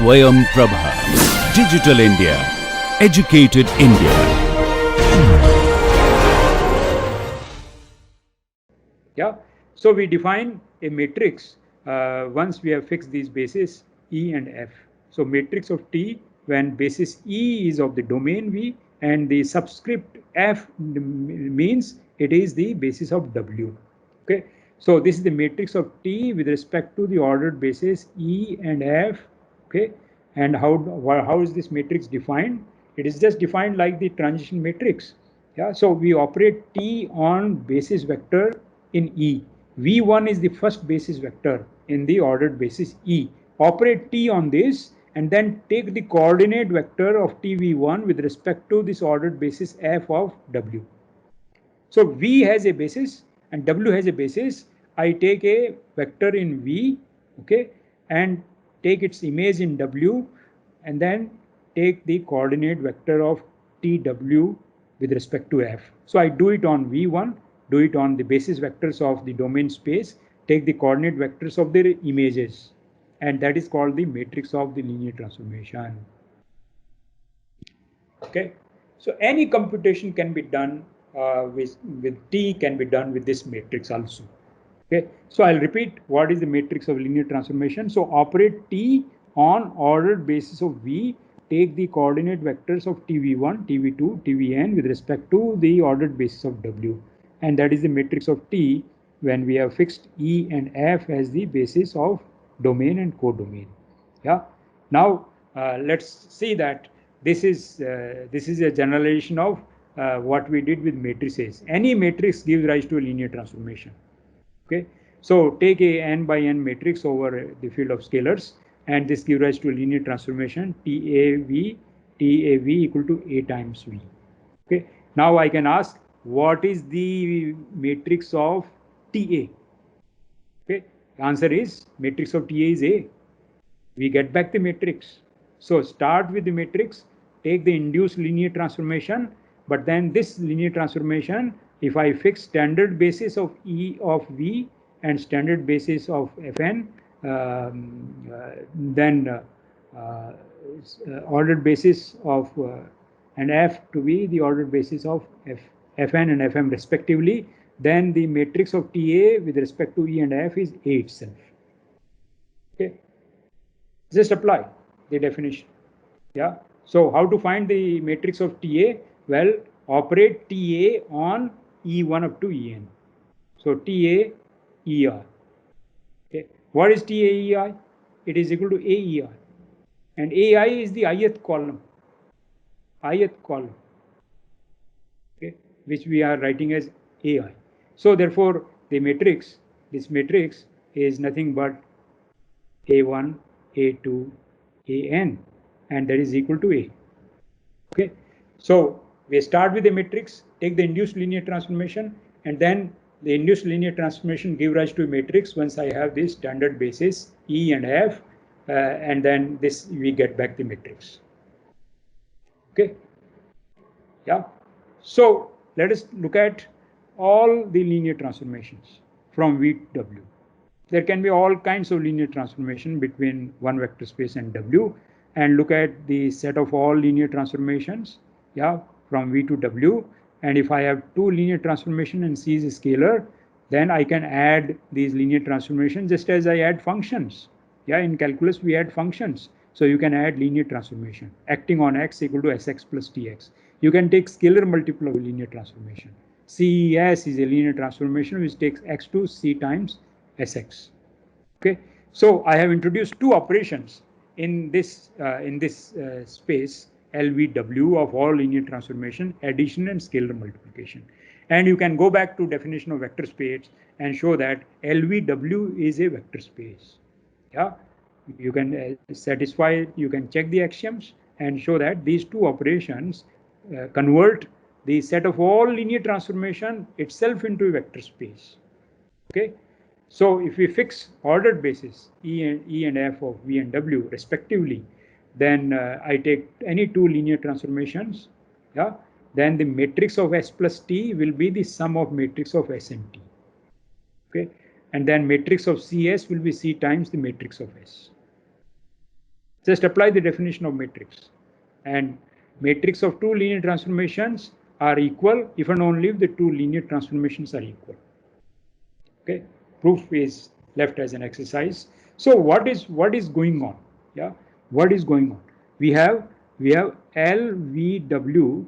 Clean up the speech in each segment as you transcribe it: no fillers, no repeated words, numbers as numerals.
Swayam Prabha. Digital India. Educated India. Yeah. So we define a matrix once we have fixed these bases E and F. So matrix of T when basis E is of the domain V and the subscript F means it is the basis of W. Okay. So this is the matrix of T with respect to the ordered bases E and F. Okay. And how is this matrix defined? It is just defined like the transition matrix. Yeah. So we operate T on basis vector in E. V1 is the first basis vector in the ordered basis E. Operate T on this and then take the coordinate vector of TV1 with respect to this ordered basis F of W. So V has a basis and W has a basis. I take a vector in V, okay, and take its image in W and then take the coordinate vector of TW with respect to F. So I do it on V1, do it on the basis vectors of the domain space, take the coordinate vectors of their images, and that is called the matrix of the linear transformation. Okay, so any computation can be done with T can be done with this matrix also. Okay, so I'll repeat what is the matrix of linear transformation. So operate T on ordered basis of V, take the coordinate vectors of TV1, TV2, Tvn with respect to the ordered basis of W, and that is the matrix of T when we have fixed E and F as the basis of domain and codomain. Yeah. Now let's see that this is a generalization of what we did with matrices. Any matrix gives rise to a linear transformation. Okay, so take a n by n matrix over the field of scalars, and this gives rise to a linear transformation TAV equal to A times V. Okay, now I can ask what is the matrix of TA? Okay, the answer is matrix of TA is A. We get back the matrix. So start with the matrix, take the induced linear transformation, but then this linear transformation, if I fix standard basis of E of V and standard basis of Fn, then ordered basis of and F to be the ordered basis of Fn and Fm respectively, then the matrix of TA with respect to E and F is A itself. Okay. Just apply the definition. Yeah. So how to find the matrix of TA? Well, operate TA on E1 up to En. So TA ER. Okay. What is TA EI? It is equal to AER. And AI is the ith column. Ith column. Okay. Which we are writing as AI. So therefore, the matrix, this matrix is nothing but A1, A2, An, and that is equal to A. Okay, so we start with the matrix, take the induced linear transformation, and then the induced linear transformation give rise to a matrix once I have this standard basis E and F, and then this we get back the matrix. Okay, yeah. So let us look at all the linear transformations from V to W. There can be all kinds of linear transformation between one vector space and W, and look at the set of all linear transformations, yeah, from V to W. And if I have two linear transformation and C is a scalar, then I can add these linear transformations just as I add functions. Yeah, in calculus we add functions. So you can add linear transformation acting on x equal to Sx plus Tx. You can take scalar multiple of linear transformation. CES is a linear transformation which takes x to C times Sx. Okay, so I have introduced two operations in this space LVW of all linear transformation, addition and scalar multiplication. And you can go back to definition of vector space and show that LVW is a vector space. Yeah, you can satisfy, you can check the axioms and show that these two operations convert the set of all linear transformation itself into a vector space. Okay, so if we fix ordered basis E and F of V and W respectively, then I take any two linear transformations, yeah, then the matrix of S plus T will be the sum of matrix of S and T. Okay, and then matrix of CS will be C times the matrix of S. Just apply the definition of matrix. And matrix of two linear transformations are equal if and only if the two linear transformations are equal. Okay, proof is left as an exercise. So what is going on? Yeah, what is going on? We have LVW.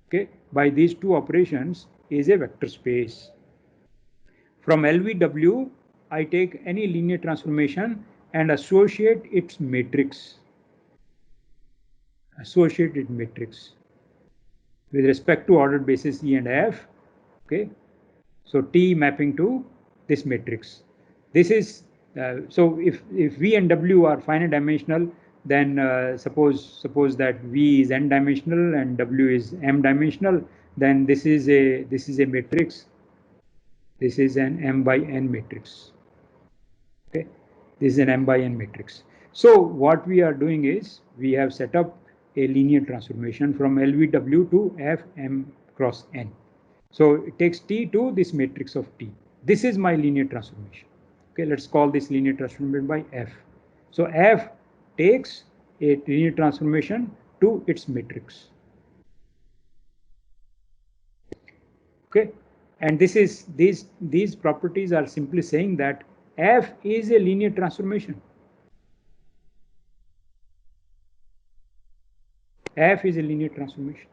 Okay, by these two operations is a vector space. From LVW, I take any linear transformation and associate its matrix. Associated matrix with respect to ordered basis E and F. Okay, so T mapping to this matrix. This is so if V and W are finite dimensional, then suppose that V is n dimensional and W is m dimensional, then this is a matrix. This is an m by n matrix. Okay, this is an m by n matrix. So what we are doing is we have set up a linear transformation from LVW to Fm cross n. So it takes T to this matrix of T. This is my linear transformation. Okay, let's call this linear transformation by F. So F takes a linear transformation to its matrix. Okay, and this is these properties are simply saying that F is a linear transformation. F is a linear transformation.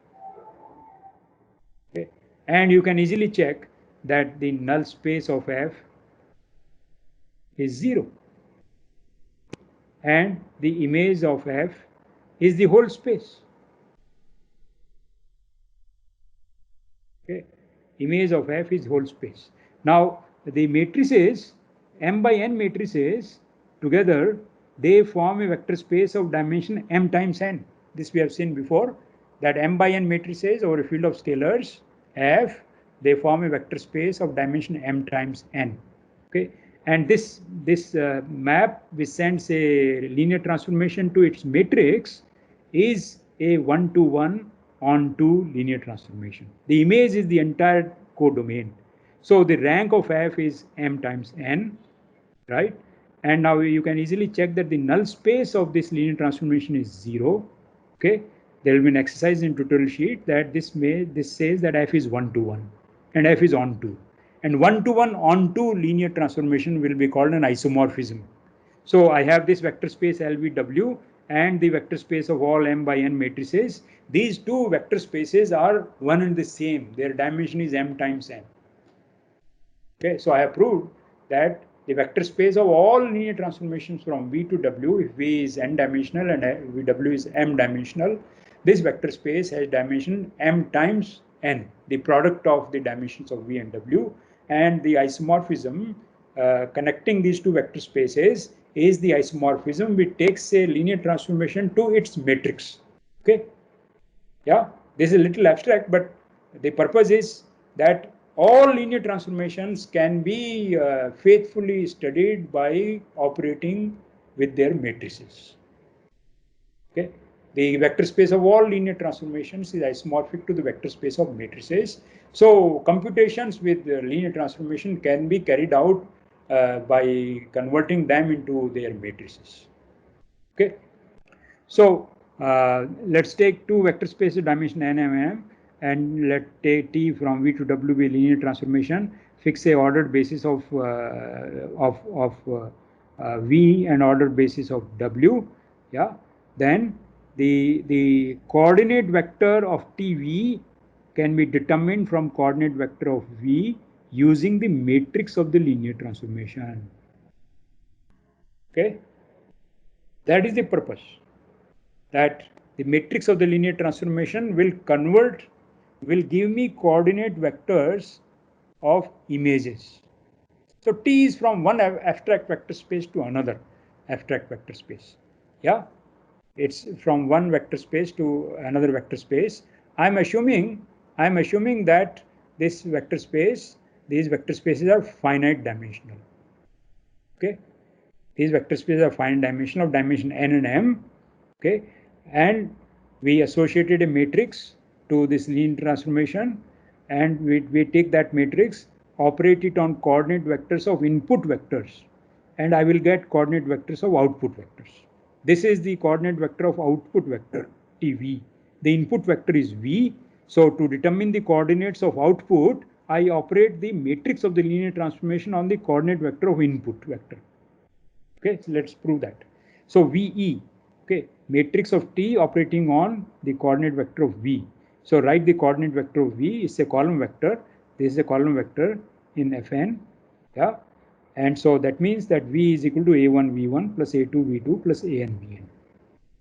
Okay, and you can easily check that the null space of F is 0 and the image of F is the whole space. Okay, image of F is whole space. Now the matrices, m by n matrices together, they form a vector space of dimension m times n. This we have seen before, that m by n matrices over a field of scalars F, they form a vector space of dimension m times n. Okay, and this map which sends a linear transformation to its matrix is a 1-to-1 onto linear transformation. The image is the entire codomain. So the rank of F is m times n, right? And now you can easily check that the null space of this linear transformation is 0. Okay, there will be an exercise in tutorial sheet that this says that F is 1-to-1 and F is onto. And 1-to-1 onto linear transformation will be called an isomorphism. So I have this vector space LVW and the vector space of all m by n matrices. These two vector spaces are one and the same. Their dimension is m times n. Okay, so I have proved that the vector space of all linear transformations from V to W, if V is n dimensional and W is m dimensional, this vector space has dimension m times n, the product of the dimensions of V and W, and the isomorphism connecting these two vector spaces is the isomorphism which takes a linear transformation to its matrix. Okay, yeah, this is a little abstract, but the purpose is that all linear transformations can be faithfully studied by operating with their matrices. Okay, the vector space of all linear transformations is isomorphic to the vector space of matrices. So computations with linear transformation can be carried out by converting them into their matrices. Okay, so let's take two vector spaces dimension n, m, m, and let take T from V to W be linear transformation. Fix a ordered basis of V and ordered basis of W. Yeah, then the coordinate vector of TV can be determined from coordinate vector of V using the matrix of the linear transformation. Okay, that is the purpose, that the matrix of the linear transformation will give me coordinate vectors of images. So T is from one abstract vector space to another abstract vector space. Yeah, it's from one vector space to another vector space. I'm assuming that this vector space, these vector spaces are finite dimensional. Okay, these vector spaces are finite dimensional of dimension n and m. Okay, and we associated a matrix to this linear transformation, and we take that matrix, operate it on coordinate vectors of input vectors, and I will get coordinate vectors of output vectors. This is the coordinate vector of output vector TV. The input vector is V. So to determine the coordinates of output, I operate the matrix of the linear transformation on the coordinate vector of input vector. Okay, so let's prove that. So VE, okay, matrix of T operating on the coordinate vector of V. So write the coordinate vector of V is a column vector. This is a column vector in Fn, yeah. And so that means that V is equal to A1 V1 plus A2 V2 plus AN Vn.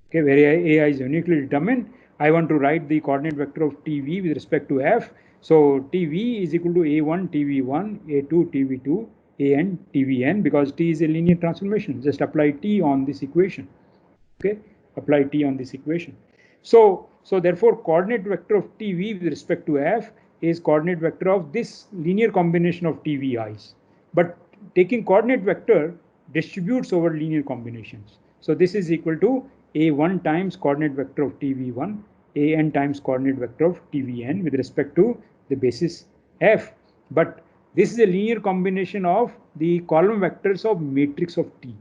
Okay, where AI is uniquely determined. I want to write the coordinate vector of TV with respect to F. So TV is equal to A1 TV1, A2 TV2, AN TVN, because T is a linear transformation. Just apply T on this equation. Okay, apply T on this equation. So therefore coordinate vector of TV with respect to F is coordinate vector of this linear combination of TVI's. But taking coordinate vector distributes over linear combinations. So this is equal to A1 times coordinate vector of TV1, AN times coordinate vector of TVN with respect to the basis F. But this is a linear combination of the column vectors of matrix of T.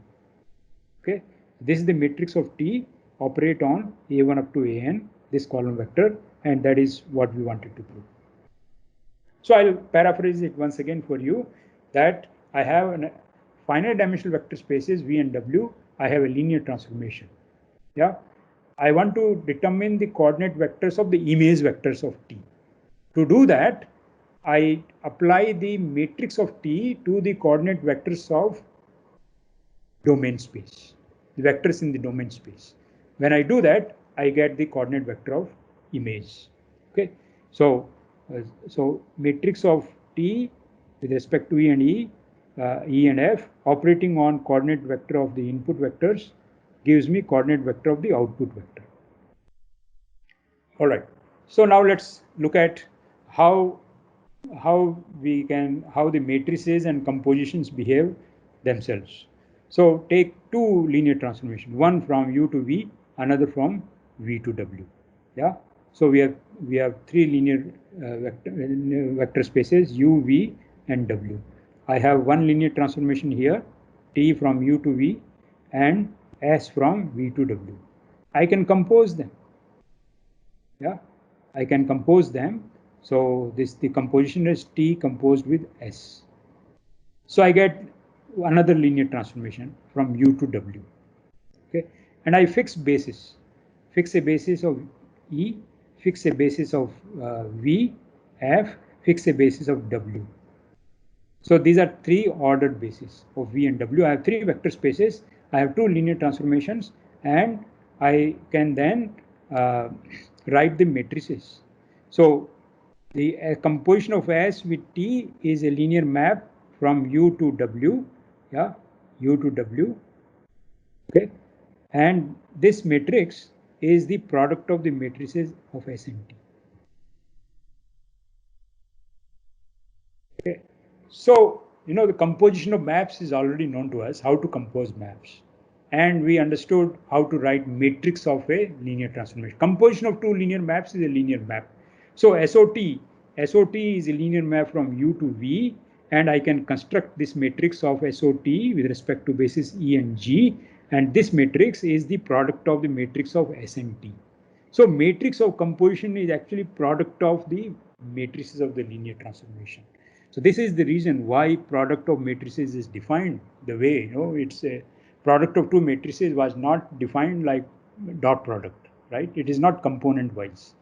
Okay, this is the matrix of T operate on A1 up to AN, this column vector, and that is what we wanted to prove. So I'll paraphrase it once again for you, that I have a finite dimensional vector spaces V and W. I have a linear transformation. Yeah, I want to determine the coordinate vectors of the image vectors of T. To do that, I apply the matrix of T to the coordinate vectors of domain space, the vectors in the domain space. When I do that, I get the coordinate vector of image. Okay, so matrix of T with respect to E and E and F operating on coordinate vector of the input vectors gives me coordinate vector of the output vector. All right. So now let's look at how the matrices and compositions behave themselves. So take two linear transformations, one from U to V, another from V to W. Yeah. So we have three linear vector spaces U, V, and W. I have one linear transformation here, T from U to V, and S from V to W. I can compose them. Yeah, I can compose them. So the composition is T composed with S. So I get another linear transformation from U to W. Okay, and I fix basis. Fix a basis of E, fix a basis of V, F, fix a basis of W. So these are three ordered bases of V and W. I have three vector spaces. I have two linear transformations, and I can then write the matrices. So the composition of S with T is a linear map from U to W. Yeah, U to W. Okay, and this matrix is the product of the matrices of S and T. Okay, so the composition of maps is already known to us, how to compose maps, and we understood how to write matrix of a linear transformation. Composition of two linear maps is a linear map. So SOT is a linear map from U to V, and I can construct this matrix of SOT with respect to basis E and G, and this matrix is the product of the matrix of S and T. So matrix of composition is actually product of the matrices of the linear transformation. So this is the reason why product of matrices is defined the way, it's a product of two matrices was not defined like dot product, right? It is not component wise.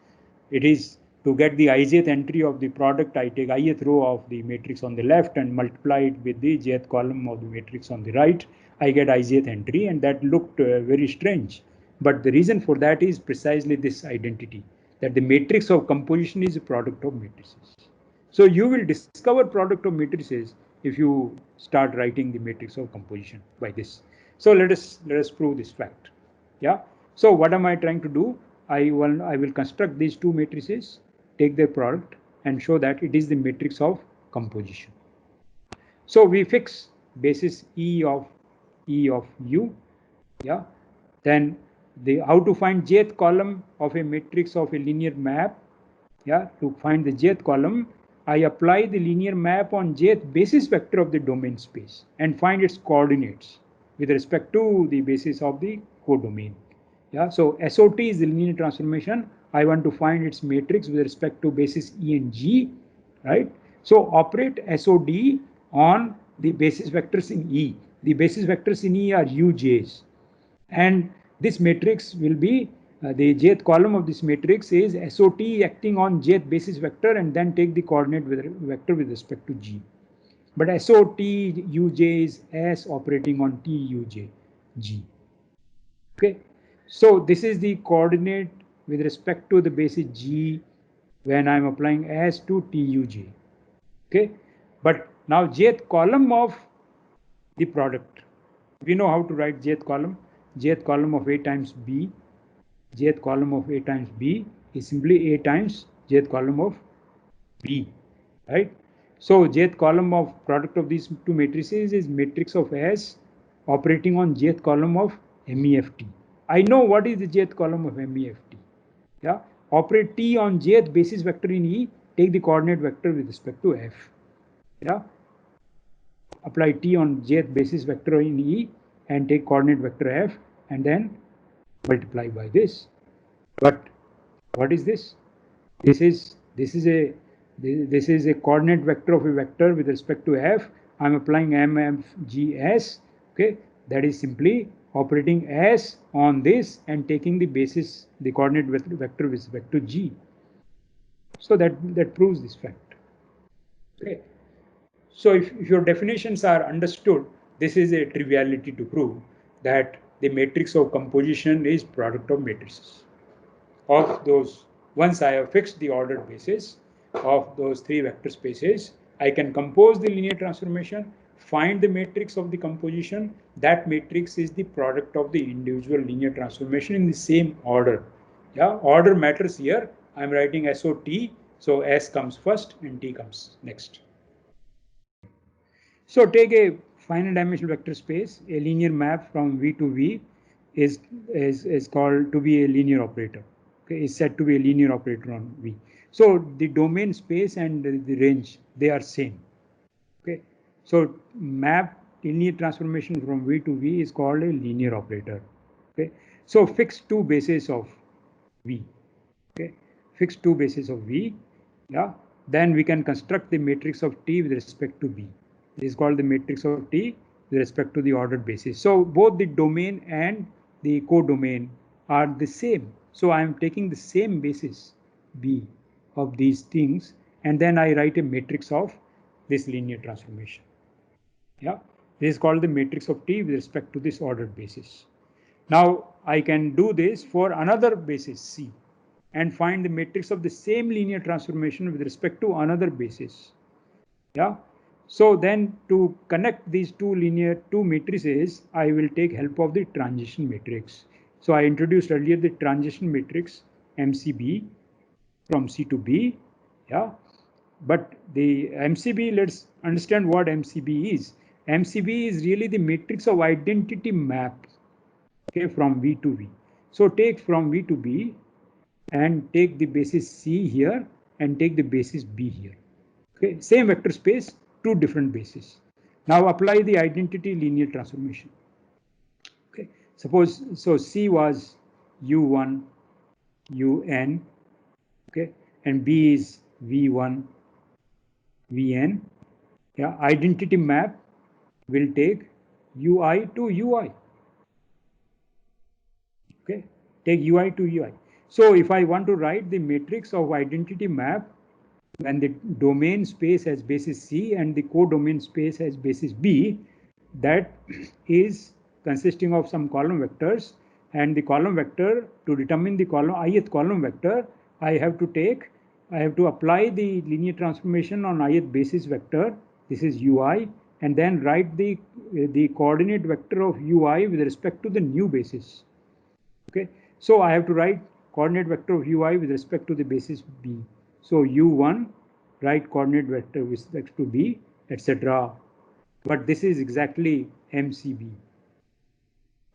It is to get the ijth entry of the product, I take ith row of the matrix on the left and multiply it with the jth column of the matrix on the right. I get ijth entry, and that looked very strange. But the reason for that is precisely this identity, that the matrix of composition is a product of matrices. So you will discover product of matrices if you start writing the matrix of composition by this. So let us prove this fact. Yeah. So what am I trying to do? I will construct these two matrices, take their product, and show that it is the matrix of composition. So we fix basis E of U. Yeah. Then how to find jth column of a matrix of a linear map. Yeah. To find the jth column, I apply the linear map on jth basis vector of the domain space and find its coordinates with respect to the basis of the codomain. Yeah, so SOT is the linear transformation. I want to find its matrix with respect to basis E and G, right? So operate SOD on the basis vectors in E. The basis vectors in E are UJs. And this matrix will be, the jth column of this matrix is SOT acting on jth basis vector and then take the coordinate vector with respect to G. But SOT UJ is S operating on T UJ G. Okay, so this is the coordinate with respect to the basis G when I'm applying S to TUJ. Okay, but now jth column of the product, we know how to write jth column. Jth column of A times B, jth column of A times B is simply A times jth column of B, right? So jth column of product of these two matrices is matrix of S operating on jth column of MEFT. I know what is the jth column of MEFT. Yeah, operate T on jth basis vector in E, take the coordinate vector with respect to F. Yeah, apply T on jth basis vector in E and take coordinate vector F and then multiply by this. But what is this? This is a coordinate vector of a vector with respect to F. I'm applying MFGS. Okay, that is simply operating S on this and taking the basis, the coordinate vector with respect to G. So that proves this fact. Okay. So if your definitions are understood, this is a triviality to prove that the matrix of composition is product of matrices. Of those, once I have fixed the ordered basis of those three vector spaces, I can compose the linear transformation, find the matrix of the composition. That matrix is the product of the individual linear transformation in the same order. Yeah, order matters here. I'm writing SOT, so S comes first and T comes next. So take a finite dimensional vector space, a linear map from V to V is called to be a linear operator. Okay, is said to be a linear operator on V. So the domain space and the range, they are same. Okay, so map linear transformation from V to V is called a linear operator. Okay, so fix two bases of V. Okay, fix two bases of V. Yeah, then we can construct the matrix of T with respect to B. This is called the matrix of T with respect to the ordered basis. So both the domain and the codomain are the same. So I am taking the same basis B of these things and then I write a matrix of this linear transformation. Yeah, this is called the matrix of T with respect to this ordered basis. Now I can do this for another basis C and find the matrix of the same linear transformation with respect to another basis. Yeah. So then to connect these two matrices, I will take help of the transition matrix. So I introduced earlier the transition matrix MCB from C to B. Yeah. But the MCB, let's understand what MCB is. MCB is really the matrix of identity map, okay, from V to V. So take from V to B and take the basis C here and take the basis B here. Okay, same vector space, two different bases. Now apply the identity linear transformation. Okay, suppose so C was U1, UN, okay, and B is V1, Vn. Yeah, identity map will take UI to UI. Okay, take UI to UI. So if I want to write the matrix of identity map when the domain space has basis C and the codomain space has basis B, that is consisting of some column vectors, and the column vector, to determine the column ith column vector, I have to apply the linear transformation on ith basis vector. This is UI, and then write the coordinate vector of UI with respect to the new basis. Okay, so I have to write coordinate vector of UI with respect to the basis B. So U1, write coordinate vector with respect to B, etc. But this is exactly MCB.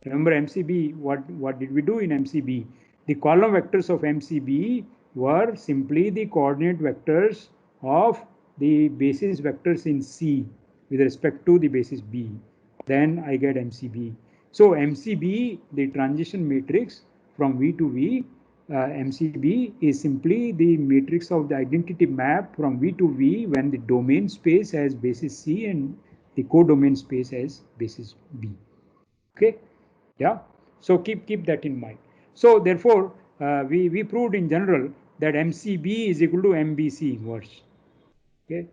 Remember MCB, what did we do in MCB? The column vectors of MCB were simply the coordinate vectors of the basis vectors in C with respect to the basis B. Then I get MCB. So MCB, the transition matrix from V to V, MCB is simply the matrix of the identity map from V to V when the domain space has basis C and the codomain space has basis B. Okay, yeah. So keep that in mind. So therefore, we proved in general that MCB is equal to MBC inverse. Okay,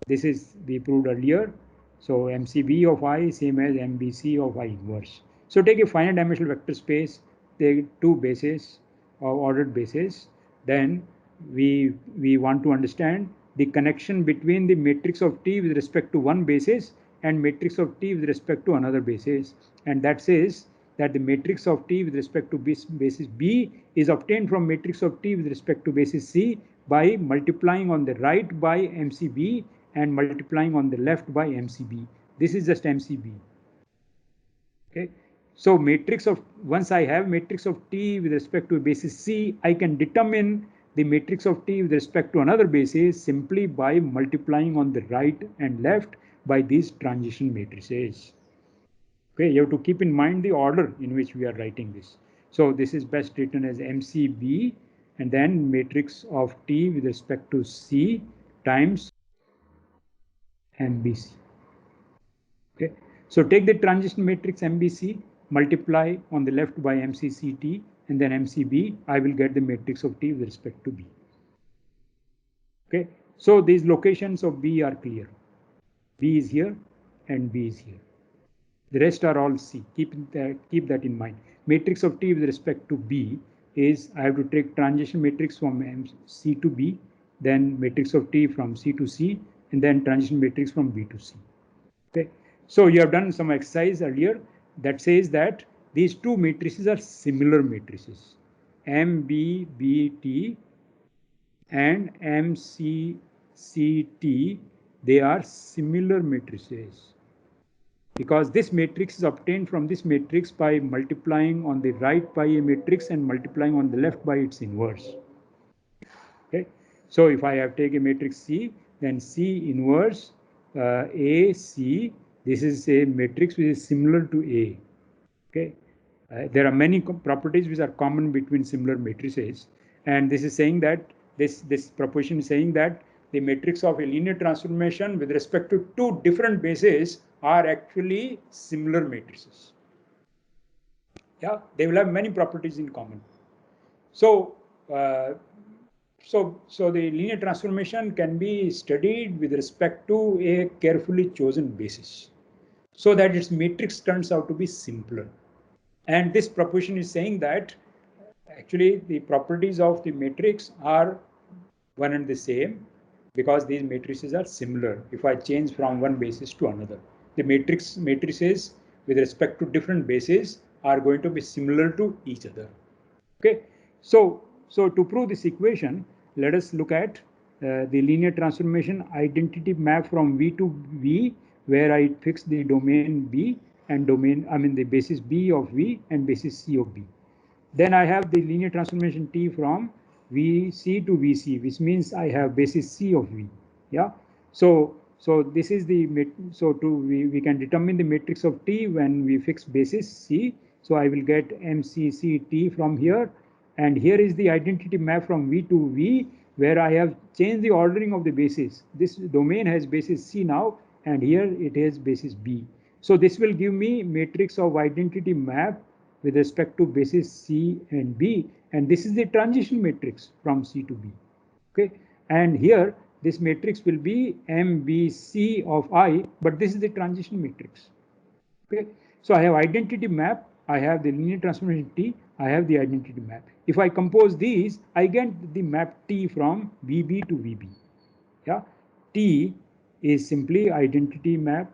this is we proved earlier. So MCB of I same as MBC of I inverse. So take a finite dimensional vector space, take two bases or ordered bases. Then we want to understand the connection between the matrix of T with respect to one basis and matrix of T with respect to another basis. And that says that the matrix of T with respect to basis B is obtained from matrix of T with respect to basis C by multiplying on the right by MCB and multiplying on the left by MCB. This is just MCB. Okay. So matrix of, once I have matrix of T with respect to a basis C, I can determine the matrix of T with respect to another basis simply by multiplying on the right and left by these transition matrices. Okay, you have to keep in mind the order in which we are writing this. So this is best written as MCB and then matrix of T with respect to C times MBC. Okay, so take the transition matrix MBC, multiply on the left by MCCT and then MCB, I will get the matrix of T with respect to B. Okay, so these locations of B are clear. B is here and B is here. The rest are all C. Keep that in mind. Matrix of T with respect to B is, I have to take transition matrix from C to B, then matrix of T from C to C, and then transition matrix from B to C. Okay. So you have done some exercise earlier that says that these two matrices are similar matrices. MBBT and MCCT, they are similar matrices, because this matrix is obtained from this matrix by multiplying on the right by a matrix and multiplying on the left by its inverse. Okay, so if I have taken a matrix C, then C inverse AC, this is a matrix which is similar to A. Okay, there are many properties which are common between similar matrices, and this is saying that this proposition is saying that the matrix of a linear transformation with respect to two different bases are actually similar matrices. Yeah, they will have many properties in common. So, so the linear transformation can be studied with respect to a carefully chosen basis, so that its matrix turns out to be simpler. And this proposition is saying that actually the properties of the matrix are one and the same, because these matrices are similar. If I change from one basis to another, the matrices with respect to different bases are going to be similar to each other. Okay, so to prove this equation, let us look at the linear transformation identity map from V to V, where I fix the domain B and the basis B of V and basis C of B. Then I have the linear transformation T from VC to VC, which means I have basis C of V. Yeah. So this is the, we can determine the matrix of T when we fix basis C. So I will get MCCT from here, and here is the identity map from V to V, where I have changed the ordering of the basis. This domain has basis C now, and here it has basis B. So this will give me matrix of identity map with respect to basis C and B, and this is the transition matrix from C to B. Okay, and here this matrix will be MBC of I, but this is the transition matrix. Okay, so I have identity map, I have the linear transformation T, I have the identity map. If I compose these, I get the map T from VB to VB. Yeah, T is simply identity map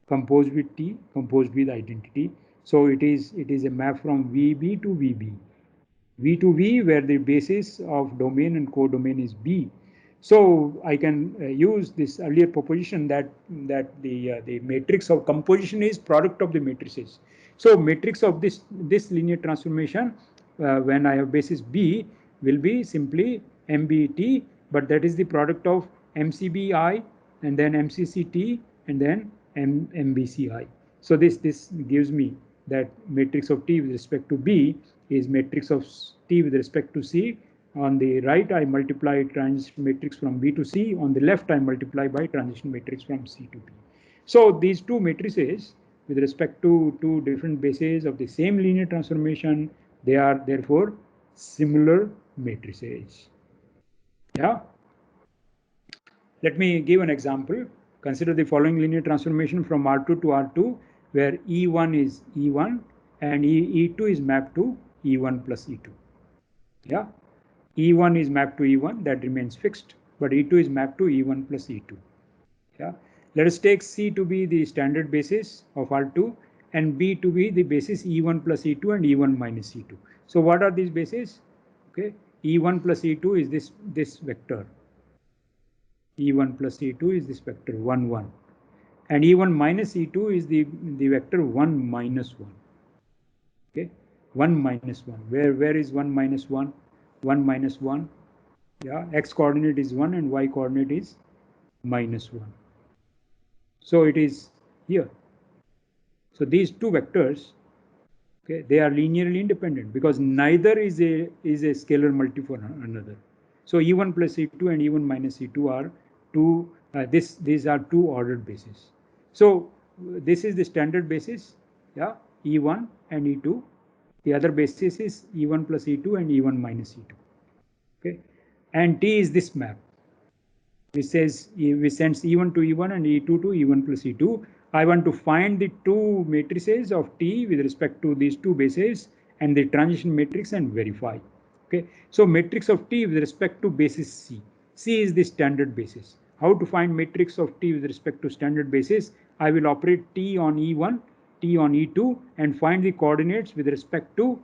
composed with T, composed with identity. So it is a map from VB to VB. V to V, where the basis of domain and codomain is B. So I can use this earlier proposition that the matrix of composition is product of the matrices. So matrix of this linear transformation when I have basis B will be simply MBT, but that is the product of MCBI and then MCCT and then MBCI. So this gives me that matrix of T with respect to B is matrix of T with respect to C. On the right, I multiply transition matrix from B to C. On the left, I multiply by transition matrix from C to B. So these two matrices, with respect to two different bases of the same linear transformation, they are therefore similar matrices. Yeah. Let me give an example. Consider the following linear transformation from R2 to R2, where E1 is E1 and E2 is mapped to E1 plus E2. Yeah. E1 is mapped to E1, that remains fixed, but E2 is mapped to E1 plus E2. Yeah. Let us take C to be the standard basis of R2 and B to be the basis E1 plus E2 and E1 minus E2. So what are these bases? Okay. E1 plus E2 is this vector. E1 plus E2 is this vector 1, 1. And E1 minus E2 is the vector 1 minus 1. Okay. 1 minus 1. Where is 1 minus 1? 1 minus 1. Yeah. X coordinate is 1 and Y coordinate is minus 1. So it is here. So these two vectors, okay, they are linearly independent because neither is a scalar multi for another. So E1 plus E2 and E1 minus E2 are two. These are two ordered bases. So this is the standard basis. Yeah, E1 and E2. The other basis is E1 plus E2 and E1 minus E2. Okay, and T is this map. We sends E1 to E1 and E2 to E1 plus E2. I want to find the two matrices of T with respect to these two bases and the transition matrix and verify. Okay, so matrix of T with respect to basis C. C is the standard basis. How to find matrix of T with respect to standard basis? I will operate T on E1, T on E2 and find the coordinates with respect to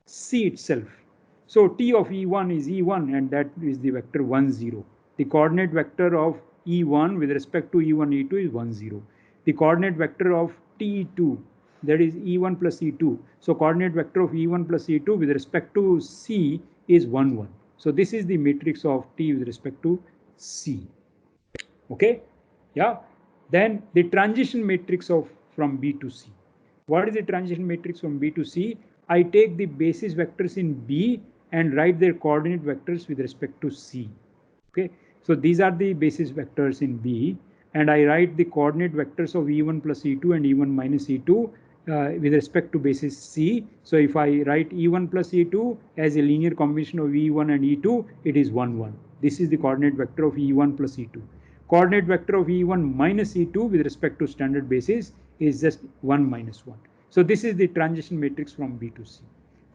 C itself. So T of E1 is E1 and that is the vector 1, 0. The coordinate vector of E1 with respect to E1, E2 is 1, 0. The coordinate vector of T2, that is E1 plus E2. So coordinate vector of E1 plus E2 with respect to C is 1, 1. So this is the matrix of T with respect to C. Okay, yeah. Then the transition matrix of from B to C. What is the transition matrix from B to C? I take the basis vectors in B and write their coordinate vectors with respect to C. Okay, so these are the basis vectors in B, and I write the coordinate vectors of E1 plus E2 and E1 minus E2 with respect to basis C. So if I write E1 plus E2 as a linear combination of E1 and E2, it is 1, 1. This is the coordinate vector of E1 plus E2. Coordinate vector of E1 minus E2 with respect to standard basis is just 1 minus 1. So this is the transition matrix from B to C.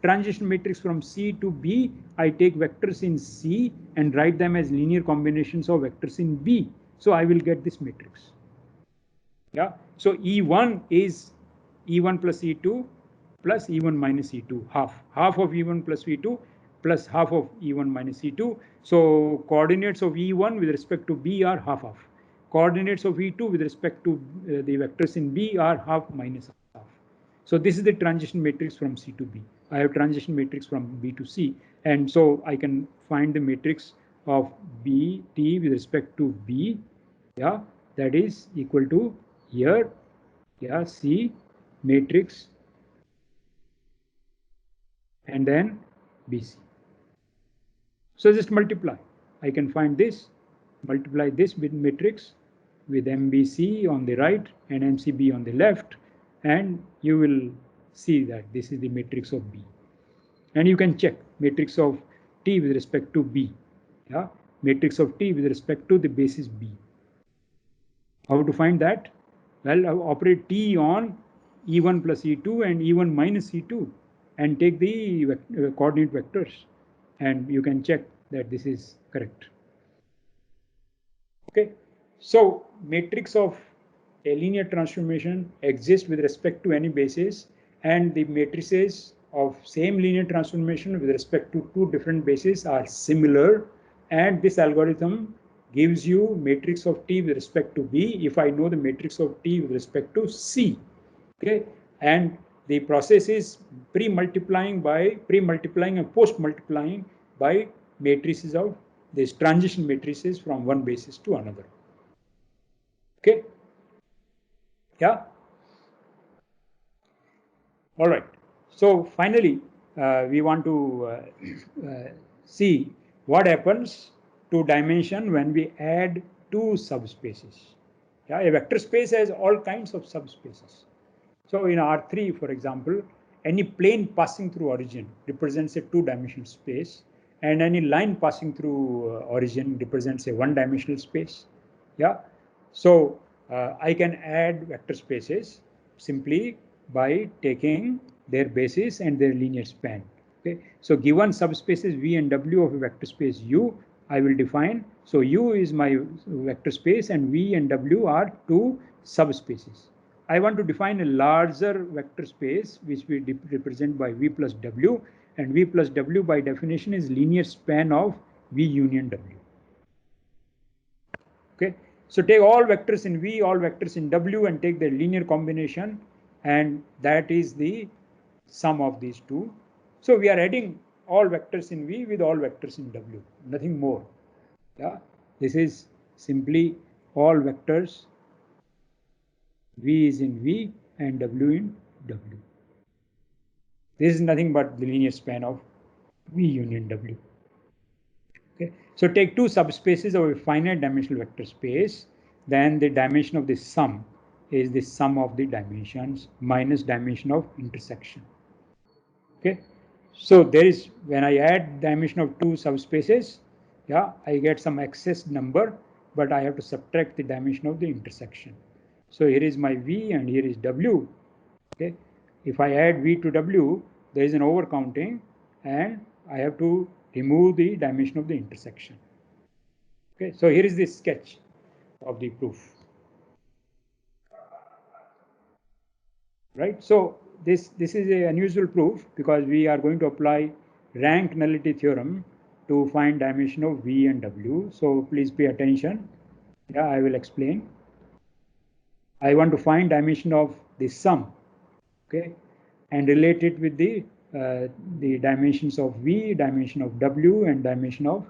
Transition matrix from C to B, I take vectors in C and write them as linear combinations of vectors in B. So I will get this matrix. Yeah. So E1 is E1 plus E2 plus E1 minus E2, half of E1 plus E2 plus half of E1 minus E2. So coordinates of E1 with respect to B are half. Coordinates of E2 with respect to the vectors in B are half minus half. So this is the transition matrix from C to B. I have transition matrix from B to C, and so I can find the matrix of B T with respect to B. Yeah, that is equal to here. Yeah, C matrix and then BC. So just multiply. I can find this, multiply this with matrix with MBC on the right and MCB on the left, and you will see that this is the matrix of B. And you can check matrix of T with respect to B. Yeah, matrix of T with respect to the basis B. How to find that? Well, I operate T on E1 plus E2 and E1 minus E2 and take the coordinate vectors, and you can check that this is correct. Okay, so matrix of a linear transformation exists with respect to any basis, and the matrices of same linear transformation with respect to two different bases are similar, and this algorithm gives you matrix of T with respect to B if I know the matrix of T with respect to C. Okay, and the process is pre-multiplying and post-multiplying by matrices of these transition matrices from one basis to another. Okay, yeah. All right. So finally, we want to see what happens to dimension when we add two subspaces. Yeah, a vector space has all kinds of subspaces. So in R3, for example, any plane passing through origin represents a two-dimensional space, and any line passing through origin represents a one-dimensional space. Yeah. So I can add vector spaces simply by taking their basis and their linear span. Okay. So given subspaces V and W of a vector space U, I will define. So U is my vector space and V and W are two subspaces. I want to define a larger vector space which we represent by V plus W, and V plus W by definition is linear span of V union W. Okay, so take all vectors in V, all vectors in W, and take their linear combination, and that is the sum of these two. So we are adding all vectors in V with all vectors in W, nothing more. Yeah, this is simply all vectors. V is in V and W in W. This is nothing but the linear span of V union W. Okay. So take two subspaces of a finite dimensional vector space, then the dimension of the sum is the sum of the dimensions minus dimension of intersection. Okay. So there is, when I add dimension of two subspaces, yeah, I get some excess number, but I have to subtract the dimension of the intersection. So here is my V and here is W. Okay. If I add V to W, there is an overcounting and I have to remove the dimension of the intersection. Okay, so here is the sketch of the proof. Right, so this is an unusual proof because we are going to apply rank nullity theorem to find dimension of V and W. So please pay attention. Yeah, I will explain. I want to find dimension of the sum, okay, and relate it with the dimensions of V, dimension of W, and dimension of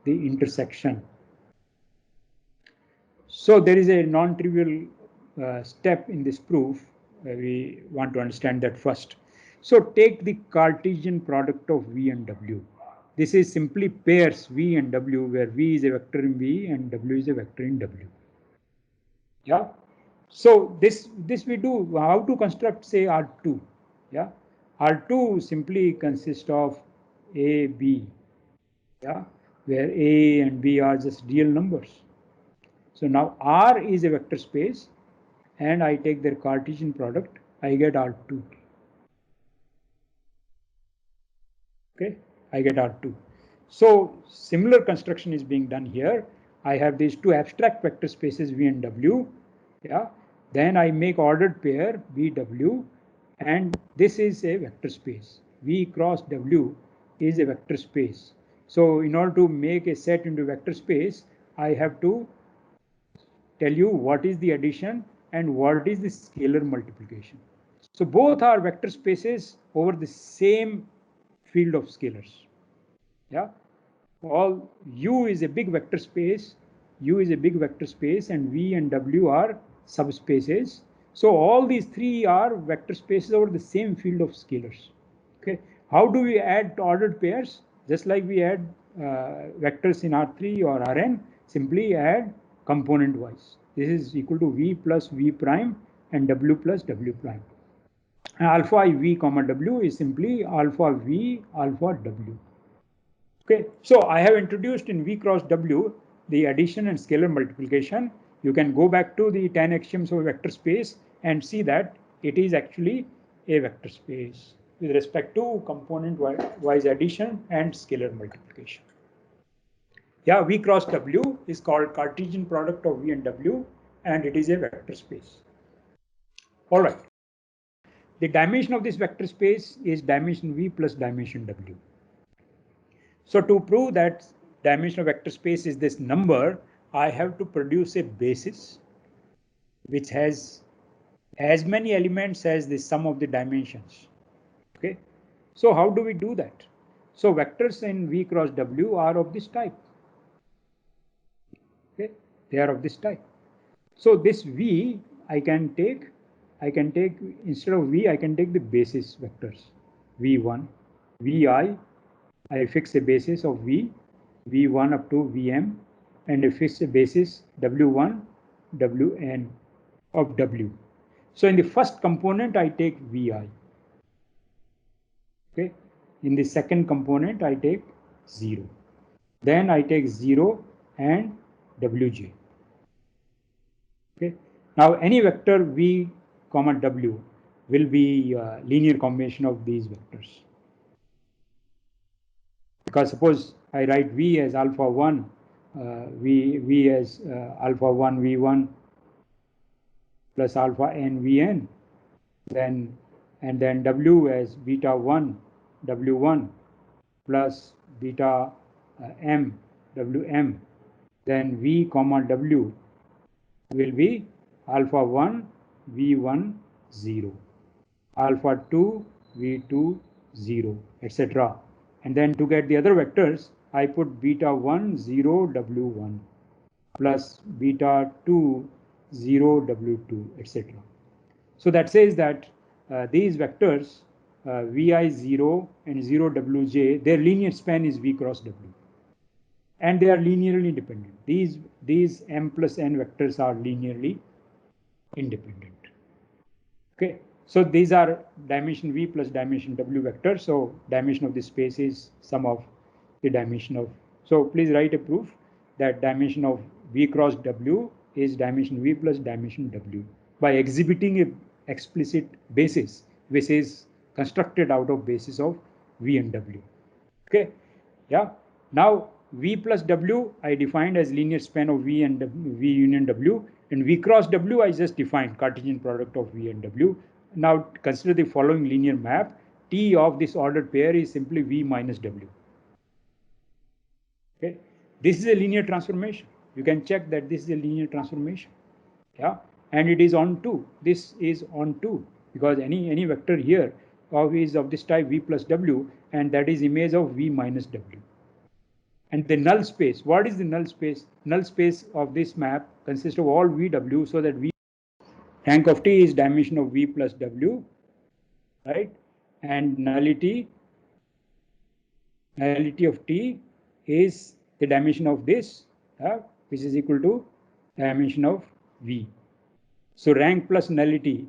the intersection. So there is a non-trivial step in this proof. We want to understand that first. So take the Cartesian product of V and W. This is simply pairs V and W, where V is a vector in V and W is a vector in W. Yeah. So this we do. How to construct, say, R2? Yeah. R2 simply consists of A, B. Yeah, where A and B are just real numbers. So now R is a vector space and I take their Cartesian product, I get R2. Okay, I get R2. So similar construction is being done here. I have these two abstract vector spaces V and W. Yeah, then I make ordered pair VW, and this is a vector space. V cross W is a vector space. So in order to make a set into vector space, I have to tell you what is the addition and what is the scalar multiplication. So both are vector spaces over the same field of scalars. Yeah, all U is a big vector space, U is a big vector space, and V and W are subspaces. So all these three are vector spaces over the same field of scalars. Okay, how do we add ordered pairs? Just like we add vectors in R3 or Rn, simply add component wise. This is equal to V plus V prime and W plus W prime. And alpha I V comma W is simply alpha V alpha W. Okay, so I have introduced in V cross W the addition and scalar multiplication. You can go back to the 10 axioms of a vector space and see that it is actually a vector space with respect to component wise addition and scalar multiplication. Yeah, V cross W is called Cartesian product of V and W, and it is a vector space. All right. The dimension of this vector space is dimension V plus dimension W. So to prove that dimension of vector space is this number, I have to produce a basis which has as many elements as the sum of the dimensions. Okay. So how do we do that? So vectors in V cross W are of this type. Okay. They are of this type. So this V I can take I can take, instead of V, I can take the basis vectors. V1, Vi, I fix a basis of V, V1 up to Vm, and I fix a basis W1, Wn of W. So in the first component, I take Vi. Okay. In the second component, I take 0. Then I take 0 and Wj. Okay. Now any vector V comma W will be a linear combination of these vectors. Because suppose I write V as alpha 1, V as alpha 1 V1 plus alpha n Vn, then and then W as beta 1 W1 plus beta m Wm, then V comma W will be alpha 1 V1 0, alpha 2 V2 0, etc. And then to get the other vectors, I put beta 1 0 W1 plus beta 2 0 W2, etc. So that says that these vectors Vi0 and 0 Wj, their linear span is V cross W. And they are linearly independent. These m plus n vectors are linearly independent. Okay, so these are dimension V plus dimension W vectors. So dimension of the space is sum of the dimension of. So please write a proof that dimension of V cross W is dimension V plus dimension W by exhibiting a explicit basis which is constructed out of basis of V and W. Okay, yeah. Now V plus W I defined as linear span of V and W, V union W, and V cross W I just defined Cartesian product of V and W. Now consider the following linear map. T of this ordered pair is simply V minus W. Okay, this is a linear transformation. You can check that this is a linear transformation. Yeah, and it is on 2. This is on 2 because any vector here is of this type V plus W, and that is image of V minus W. And the null space, what is the null space? Null space of this map consists of all VW, so that V rank of T is dimension of V plus W, right? And nullity of T is the dimension of this, which is equal to dimension of V. So rank plus nullity,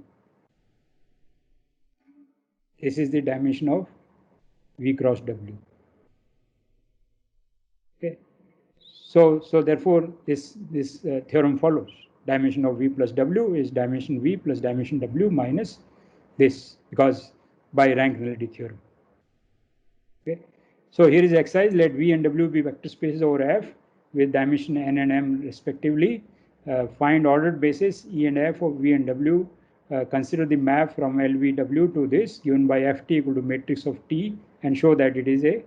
this is the dimension of V cross W. Okay. So therefore this theorem follows. Dimension of V plus W is dimension V plus dimension W minus this, because by rank nullity theorem. Okay. So here is exercise. Let V and W be vector spaces over F with dimension n and m respectively. Find ordered basis E and F of V and W. Consider the map from LVW to this given by Ft equal to matrix of T, and show that it is a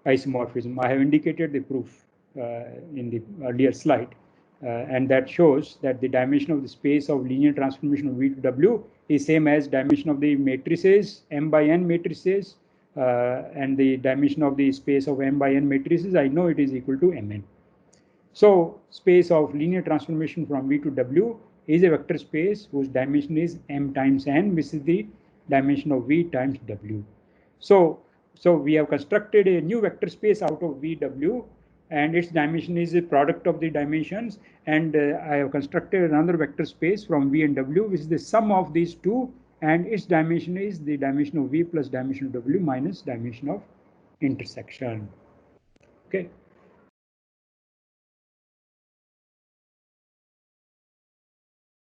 isomorphism. I have indicated the proof in the earlier slide, and that shows that the dimension of the space of linear transformation of V to W is same as dimension of the matrices, m by n matrices, and the dimension of the space of m by n matrices, I know it is equal to mn. So space of linear transformation from V to W is a vector space whose dimension is m times n, which is the dimension of V times W. So we have constructed a new vector space out of VW, and its dimension is a product of the dimensions, and I have constructed another vector space from V and W, which is the sum of these two, and its dimension is the dimension of V plus dimension of W minus dimension of intersection. Okay.